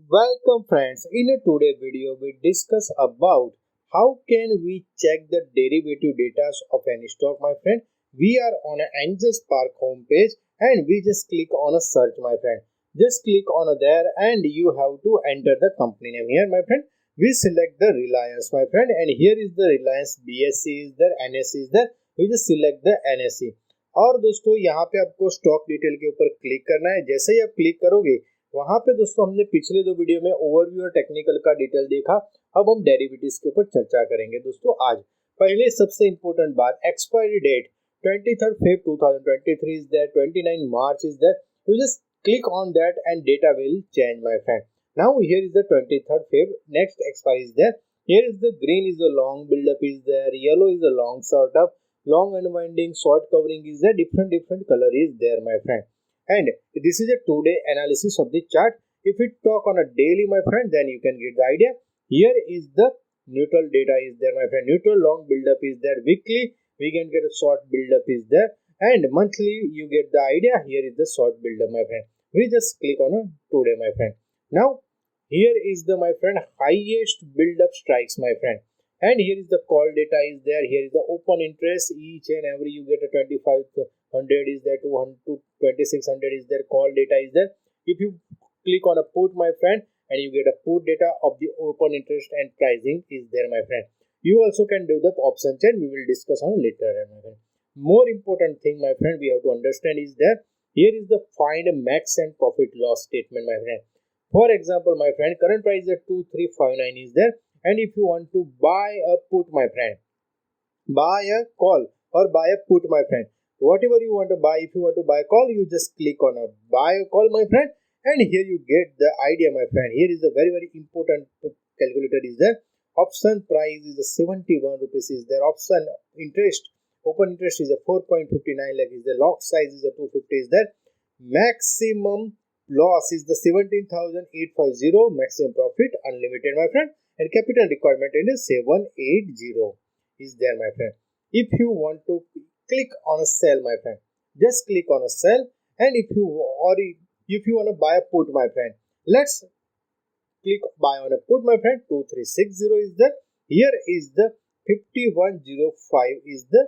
Welcome friends, in a today video we discuss about how can we check the derivative data of any stock my friend. We are on an Angel Spark homepage and we just click on a search my friend. Just click on there and you have to enter the company name here my friend. We select the Reliance my friend and here is the Reliance BSC is there, NSE is there. We just select the NSE और दोस्तों यहाँ पे आपको stock detail के ऊपर click करना है। जैसे ही आप क्लिक करोगे वहां पे दोस्तों हमने पिछले दो वीडियो में ओवरव्यू और टेक्निकल का डिटेल देखा। अब हम डेरिवेटिव्स के ऊपर चर्चा करेंगे दोस्तों। आज पहले सबसे इंपॉर्टेंट बात, expiry date 23rd Feb 2023 is there, 29 March is there. You just click on that and data will change my friend. Now here is the 23rd Feb, next expiry is there. Here is the green is the long build up is there, yellow is the long sort of, long unwinding, short covering is there, different color is there my friend. And this is a 2-day analysis of the chart. If we talk on a daily my friend, then you can get the idea. Here is the neutral data is there my friend, neutral long build up is there, weekly we can get a short build up is there, and monthly you get the idea. Here is the short build up my friend. We just click on a 2-day my friend. Now here is the my friend highest build up strikes my friend, and here is the call data is there. Here is the open interest, each and every you get a 2500 is there, 200 to 2600 is there, call data is there. If you click on a put my friend and you get a put data of the open interest and pricing is there my friend. You also can do the option chain, we will discuss on later my friend. More important thing my friend we have to understand is that here is the find max and profit loss statement my friend. For example my friend, current price is 2359 is there, and if you want to buy a put my friend, buy a call or buy a put my friend, whatever you want to buy, if you want to buy a call you just click on a buy a call my friend, and here you get the idea my friend. Here is a very important calculator is there. Option price is a 71 rupees is there, option interest, open interest is a 4.59 lakh is the, lot size is a 250 is there, maximum loss is the 17,850, maximum profit unlimited my friend, and capital requirement is 780 is there my friend. If you want to click on a sell my friend, just click on a sell, and if you want to buy a put my friend, let's click buy on a put my friend. 2360 is there. Here is the 5105 is the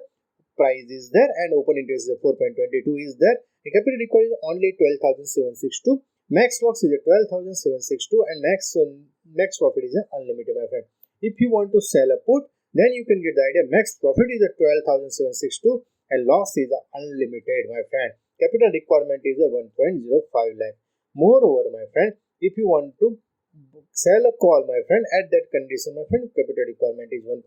price is there, and open interest is 4.22 is there. The capital required is only 12,762, max loss is 12,762, and max profit is unlimited my friend. If you want to sell a put, then you can get the idea. Max profit is 12,762 and loss is unlimited my friend. Capital requirement is 1.05 lakh. Moreover my friend, if you want to sell a call my friend, at that condition my friend, capital requirement is 1.02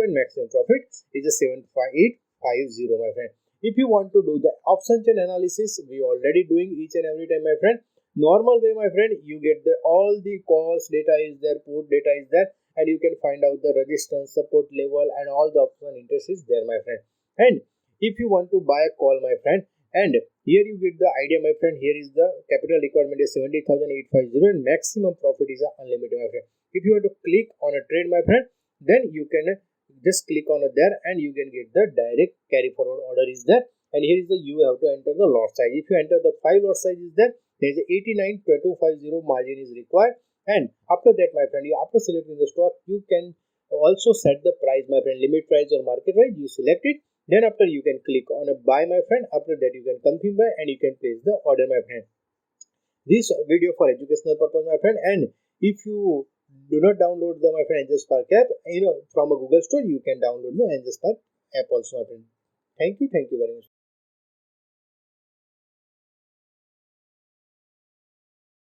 and maximum profit is 75850 my friend. If you want to do the option chain analysis, we already doing each and every time my friend. Normal way my friend, you get the all the calls data is there, put data is there, and you can find out the resistance, support level, and all the option interest is there my friend. And if you want to buy a call my friend, and here you get the idea my friend. Here is the capital requirement is 70,850 and maximum profit is unlimited my friend. If you want to click on a trade my friend, then you can just click on it there and you can get the direct carry forward order is there. And here is the, you have to enter the lot size. If you enter the 5 lot size is there is 89,250 margin is required. And after that my friend, you after selecting the stock, you can also set the price my friend, limit price or market price, you select it. Then after you can click on a buy my friend. After that you can confirm buy and you can place the order my friend. This video for educational purpose my friend, and if you do not download the my friend Angel Spark app, from a Google store, you can download the Angel Spark app also my friend. Thank you very much.